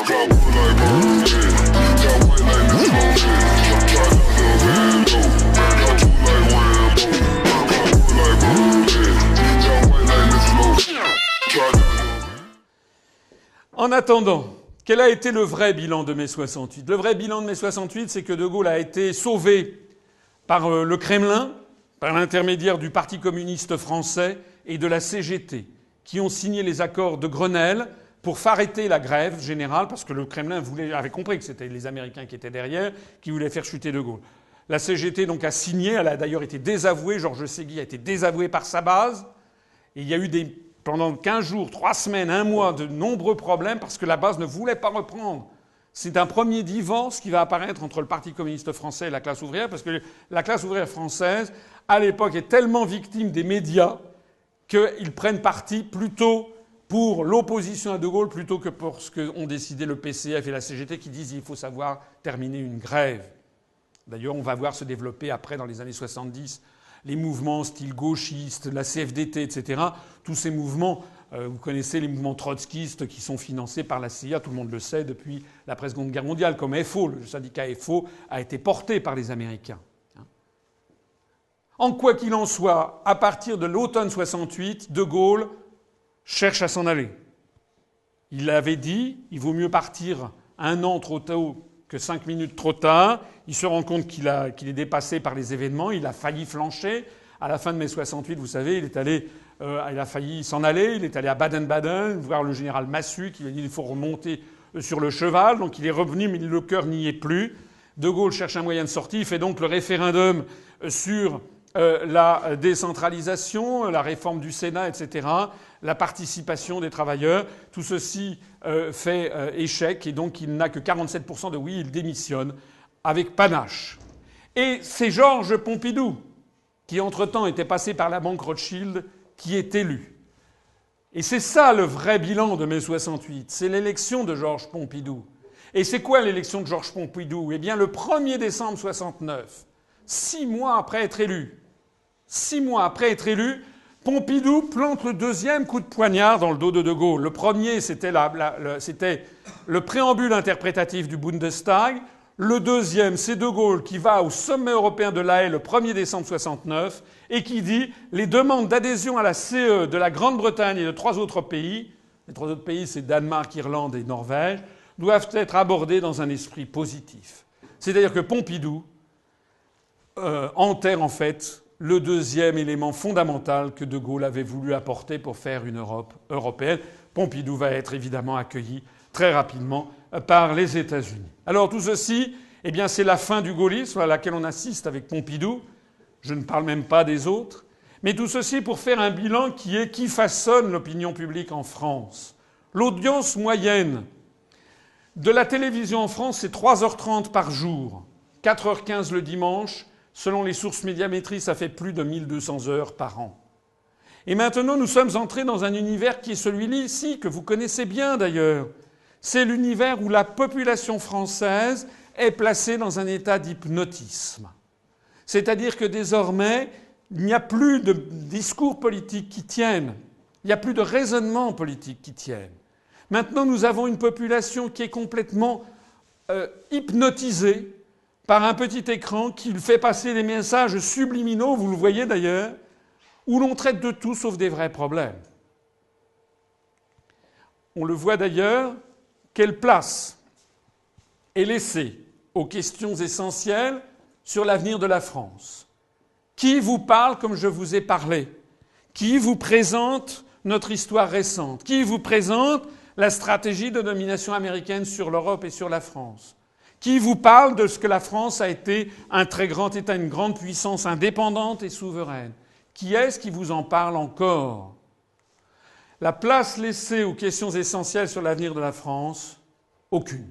En attendant, quel a été le vrai bilan de mai 68 ? Le vrai bilan de mai 68, c'est que De Gaulle a été sauvé par le Kremlin, par l'intermédiaire du Parti communiste français et de la CGT, qui ont signé les accords de Grenelle pour arrêter la grève générale, parce que le Kremlin avait compris que c'était les Américains qui étaient derrière, qui voulaient faire chuter De Gaulle. La CGT donc a signé, elle a d'ailleurs été désavouée, Georges Ségui a été désavoué par sa base, et il y a eu pendant 15 jours, 3 semaines, 1 mois, de nombreux problèmes parce que la base ne voulait pas reprendre. C'est un premier divorce qui va apparaître entre le Parti communiste français et la classe ouvrière, parce que la classe ouvrière française, à l'époque, est tellement victime des médias qu'ils prennent parti plutôt pour l'opposition à De Gaulle plutôt que pour ce qu'ont décidé le PCF et la CGT qui disent qu'il faut savoir terminer une grève. D'ailleurs, on va voir se développer après, dans les années 70, les mouvements style gauchiste, la CFDT, etc. Tous ces mouvements, vous connaissez les mouvements trotskistes qui sont financés par la CIA, tout le monde le sait, depuis l'après-Seconde Guerre mondiale, comme FO. Le syndicat FO a été porté par les Américains. En quoi qu'il en soit, à partir de l'automne 68, De Gaulle cherche à s'en aller. Il avait dit, il vaut mieux partir 1 an trop tôt que 5 minutes trop tard. Il se rend compte qu'il est dépassé par les événements. Il a failli flancher. À la fin de mai 68, vous savez, il a failli s'en aller. Il est allé à Baden-Baden voir le général Massu qui lui a dit qu'il faut remonter sur le cheval. Donc il est revenu, mais le cœur n'y est plus. De Gaulle cherche un moyen de sortie. Il fait donc le référendum sur la décentralisation, la réforme du Sénat, etc., la participation des travailleurs. Tout ceci fait échec et donc il n'a que 47% de oui, il démissionne avec panache. Et c'est Georges Pompidou, qui entre-temps était passé par la banque Rothschild, qui est élu. Et c'est ça le vrai bilan de mai 68, c'est l'élection de Georges Pompidou. Et c'est quoi l'élection de Georges Pompidou ? Eh bien le 1er décembre 69, 6 mois après être élu, Pompidou plante le 2e coup de poignard dans le dos de De Gaulle. Le premier, c'était le préambule interprétatif du Bundestag. Le 2e, c'est De Gaulle qui va au sommet européen de La Haye le 1er décembre 69 et qui dit « Les demandes d'adhésion à la CE de la Grande-Bretagne et de 3 autres pays, les 3 autres pays, c'est Danemark, Irlande et Norvège, doivent être abordées dans un esprit positif. » C'est-à-dire que Pompidou enterre en fait le 2e élément fondamental que De Gaulle avait voulu apporter pour faire une Europe européenne. Pompidou va être évidemment accueilli très rapidement par les États-Unis. Alors tout ceci, eh bien, c'est la fin du gaullisme à laquelle on assiste avec Pompidou. Je ne parle même pas des autres. Mais tout ceci pour faire un bilan qui façonne l'opinion publique en France. L'audience moyenne de la télévision en France, c'est 3h30 par jour, 4h15 le dimanche. Selon les sources Médiamétrie, ça fait plus de 1200 heures par an. Et maintenant, nous sommes entrés dans un univers qui est celui-ci, que vous connaissez bien d'ailleurs. C'est l'univers où la population française est placée dans un état d'hypnotisme. C'est-à-dire que désormais, il n'y a plus de discours politiques qui tiennent. Il n'y a plus de raisonnement politique qui tienne. Maintenant, nous avons une population qui est complètement hypnotisée par un petit écran qui fait passer des messages subliminaux, vous le voyez d'ailleurs, où l'on traite de tout sauf des vrais problèmes. On le voit d'ailleurs, quelle place est laissée aux questions essentielles sur l'avenir de la France. Qui vous parle comme je vous ai parlé ? Qui vous présente notre histoire récente ? Qui vous présente la stratégie de domination américaine sur l'Europe et sur la France ? Qui vous parle de ce que la France a été un très grand État, une grande puissance indépendante et souveraine ? Qui est-ce qui vous en parle encore ? La place laissée aux questions essentielles sur l'avenir de la France, aucune.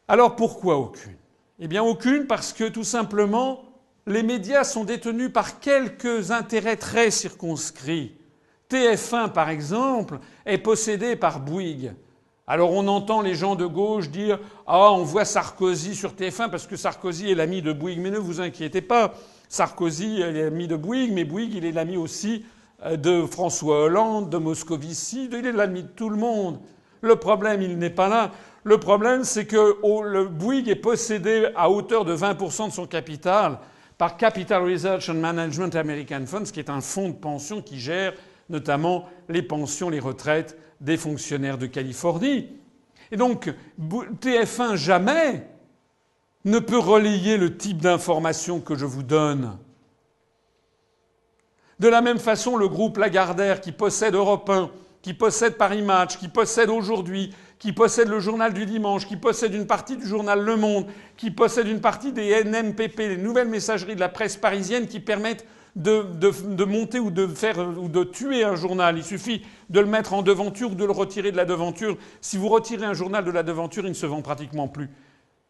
Alors pourquoi aucune ? Eh bien aucune parce que tout simplement, les médias sont détenus par quelques intérêts très circonscrits. TF1, par exemple, est possédé par Bouygues. Alors on entend les gens de gauche dire « Ah, on voit Sarkozy sur TF1 parce que Sarkozy est l'ami de Bouygues. » Mais ne vous inquiétez pas, Sarkozy est l'ami de Bouygues, mais Bouygues, il est l'ami aussi de François Hollande, de Moscovici, il est l'ami de tout le monde. Le problème, il n'est pas là. Le problème, c'est que le Bouygues est possédé à hauteur de 20% de son capital par Capital Research and Management American Funds, qui est un fonds de pension qui gère notamment les pensions, les retraites des fonctionnaires de Californie. Et donc, TF1 jamais ne peut relayer le type d'information que je vous donne. De la même façon, le groupe Lagardère, qui possède Europe 1, qui possède Paris Match, qui possède Aujourd'hui, qui possède le Journal du Dimanche, qui possède une partie du journal Le Monde, qui possède une partie des NMPP, les nouvelles messageries de la presse parisienne, qui permettent de monter ou de tuer un journal. Il suffit de le mettre en devanture ou de le retirer de la devanture. Si vous retirez un journal de la devanture, il ne se vend pratiquement plus.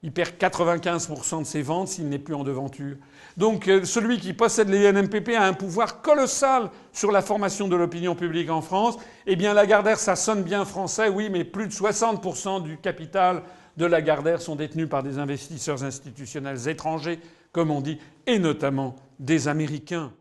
Il perd 95% de ses ventes s'il n'est plus en devanture. Donc celui qui possède les NMPP a un pouvoir colossal sur la formation de l'opinion publique en France. Eh bien Lagardère, ça sonne bien français, oui, mais plus de 60% du capital de Lagardère sont détenus par des investisseurs institutionnels étrangers, comme on dit, et notamment des Américains.